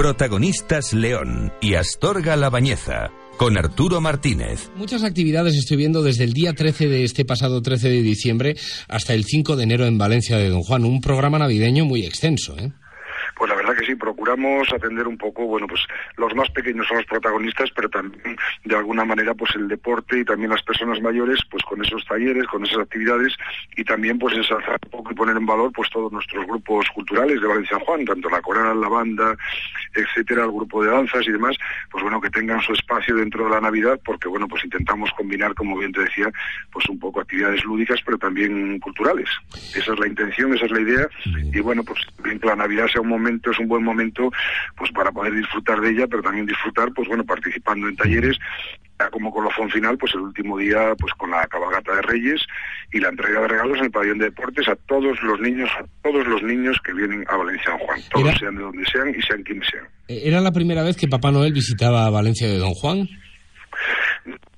Protagonistas León y Astorga La Bañeza, con Arturo Martínez. Muchas actividades estoy viendo desde el día 13 de este pasado 13 de diciembre hasta el 5 de enero en Valencia de Don Juan. Un programa navideño muy extenso, ¿eh? Pues la verdad que sí, procuramos atender un poco, bueno, pues los más pequeños son los protagonistas, pero también de alguna manera pues el deporte y también las personas mayores, pues con esos talleres, con esas actividades, y también pues ensalzar un poco y poner en valor pues todos nuestros grupos culturales de Valencia San Juan, tanto la coral, la banda, etcétera, el grupo de danzas y demás, pues bueno, que tengan su espacio dentro de la Navidad, porque bueno, pues intentamos combinar, como bien te decía, pues un poco actividades lúdicas, pero también culturales. Esa es la intención, esa es la idea, y bueno, pues bien que la Navidad sea un momento, es un buen momento pues para poder disfrutar de ella, pero también disfrutar pues bueno, participando en talleres, como colofón final pues el último día pues con la cabalgata de Reyes y la entrega de regalos en el pabellón de deportes a todos los niños que vienen a Valencia San Juan, todos sean de donde sean y sean quienes sean. ¿Era la primera vez que Papá Noel visitaba Valencia de Don Juan?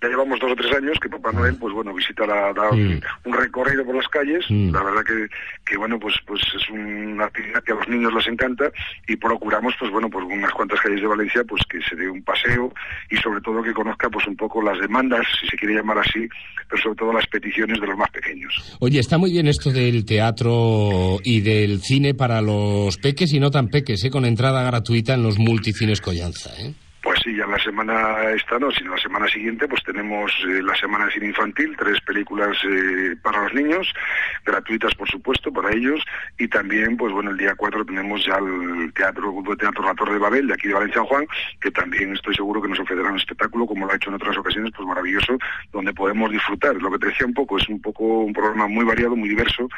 Ya llevamos 2 o 3 años que Papá Noel, pues bueno, visita da un recorrido por las calles. La verdad que bueno, pues es una actividad que a los niños les encanta y procuramos, pues bueno, pues unas cuantas calles de Valencia, pues que se dé un paseo y sobre todo que conozca pues un poco las demandas, si se quiere llamar así, pero sobre todo las peticiones de los más pequeños. Oye, está muy bien esto del teatro y del cine para los peques y no tan peques, con entrada gratuita en los multicines Collanza, ¿eh? Pues sí, ya la semana esta no, sino la semana siguiente pues tenemos la semana de cine infantil, 3 películas para los niños, gratuitas por supuesto para ellos, y también pues bueno, el día 4 tenemos ya el grupo de teatro La Torre de Babel de aquí de Valencia San Juan, que también estoy seguro que nos ofrecerá un espectáculo como lo ha hecho en otras ocasiones, pues maravilloso, donde podemos disfrutar. Lo que te decía es un poco un programa muy variado, muy diverso,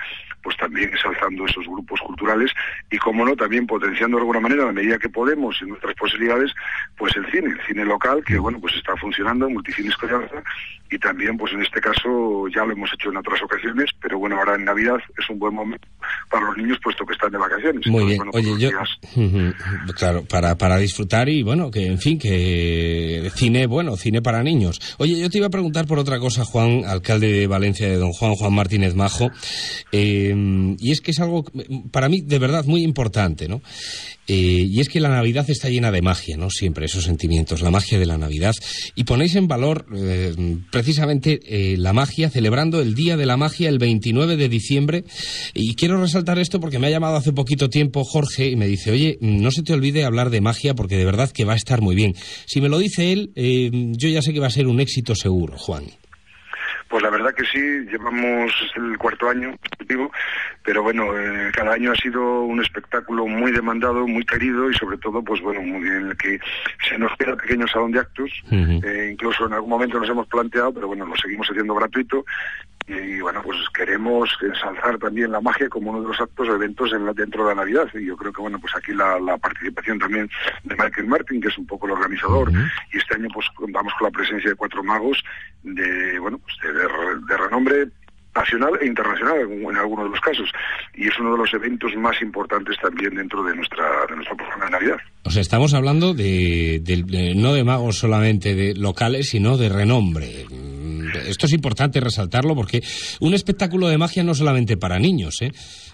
pues también exalzando esos grupos culturales y como no, también potenciando de alguna manera a la medida que podemos en nuestras posibilidades, pues el cine local, que bueno, pues está funcionando, Multicines Collanza, y también pues en este caso ya lo hemos hecho en otras ocasiones, pero bueno, ahora en Navidad es un buen momento para los niños puesto que están de vacaciones. Muy bien, bueno, oye, claro, para disfrutar y bueno, que en fin, que cine para niños. Oye, yo te iba a preguntar por otra cosa, Juan, alcalde de Valencia de Don Juan, Juan Martínez Majo, y es que es algo para mí de verdad muy importante, ¿no? Y es que la Navidad está llena de magia, ¿no? Siempre esos sentimientos, la magia de la Navidad. Y ponéis en valor precisamente la magia, celebrando el Día de la Magia el 29 de diciembre. Y quiero resaltar esto porque me ha llamado hace poquito tiempo Jorge y me dice, oye, no se te olvide hablar de magia porque de verdad que va a estar muy bien. Si me lo dice él, yo ya sé que va a ser un éxito seguro, Juan. Pues la verdad que sí, llevamos el 4º año, pero bueno, cada año ha sido un espectáculo muy demandado, muy querido y sobre todo, pues bueno, en el que se nos queda pequeño salón de actos, incluso en algún momento nos hemos planteado, pero bueno, lo seguimos haciendo gratuito. Y bueno, pues queremos ensalzar también la magia como uno de los actos o eventos dentro de la Navidad. Y yo creo que bueno, pues aquí la participación también de Michael Martin, que es un poco el organizador, y este año pues contamos con la presencia de 4 magos de renombre nacional e internacional en algunos de los casos, y es uno de los eventos más importantes también dentro de nuestro programa de Navidad. O sea, estamos hablando no de magos solamente de locales, sino de renombre. Esto es importante resaltarlo porque un espectáculo de magia no solamente para niños, ¿eh?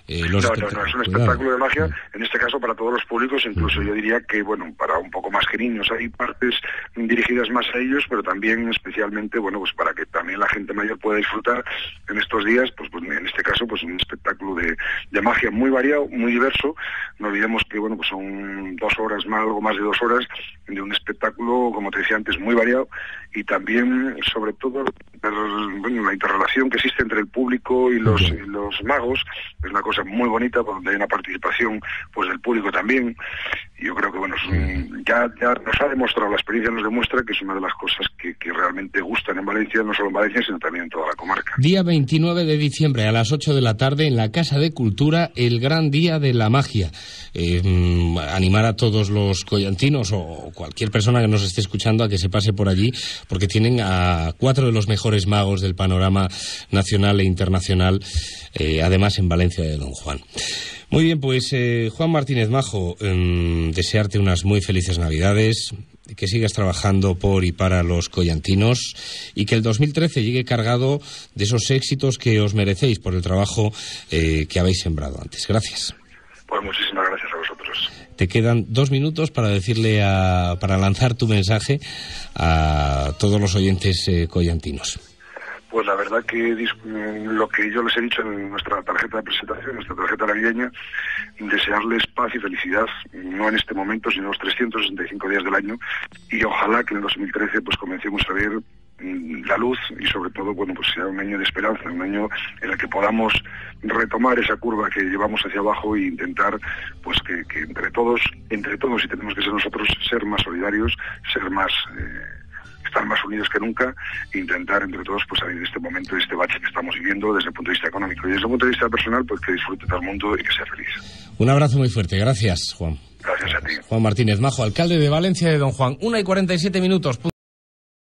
No, es un espectáculo de magia, en este caso para todos los públicos, incluso yo diría que, bueno, para un poco más que niños, hay partes dirigidas más a ellos, pero también especialmente, bueno, pues para que también la gente mayor pueda disfrutar en estos días, pues en este caso, pues un espectáculo de magia muy variado, muy diverso. No olvidemos que, bueno, pues son 2 horas más, algo más de 2 horas, de un espectáculo, como te decía antes, muy variado, y también, sobre todo, bueno, la interrelación que existe entre el público y los magos, es una cosa muy bonita, donde hay una participación pues del público también. Yo creo que bueno, ya nos ha demostrado, la experiencia nos demuestra que es una de las cosas que realmente gustan en Valencia, no solo en Valencia, sino también en toda la comarca. Día 29 de diciembre a las 8 de la tarde en la Casa de Cultura, el gran día de la magia. Animar a todos los collantinos o cualquier persona que nos esté escuchando a que se pase por allí, porque tienen a 4 de los mejores magos del panorama nacional e internacional, además en Valencia de Don Juan. Muy bien, pues Juan Martínez Majo, desearte unas muy felices Navidades, que sigas trabajando por y para los collantinos y que el 2013 llegue cargado de esos éxitos que os merecéis por el trabajo que habéis sembrado antes. Gracias. Pues muchísimas gracias a vosotros. te quedan 2 minutos para decirle para lanzar tu mensaje a todos los oyentes collantinos. Pues la verdad que lo que yo les he dicho en nuestra tarjeta de presentación, nuestra tarjeta navideña, desearles paz y felicidad, no en este momento, sino los 365 días del año, y ojalá que en el 2013 pues comencemos a ver la luz y sobre todo, bueno, pues sea un año de esperanza, un año en el que podamos retomar esa curva que llevamos hacia abajo e intentar pues que entre todos, y tenemos que ser nosotros, ser más solidarios, estar más unidos que nunca e intentar entre todos pues salir de este momento, de este bache que estamos viviendo desde el punto de vista económico. Y desde el punto de vista personal, pues que disfrute todo el mundo y que sea feliz. Un abrazo muy fuerte. Gracias, Juan. Gracias a ti. Juan Martínez Majo, alcalde de Valencia de Don Juan. 1:47.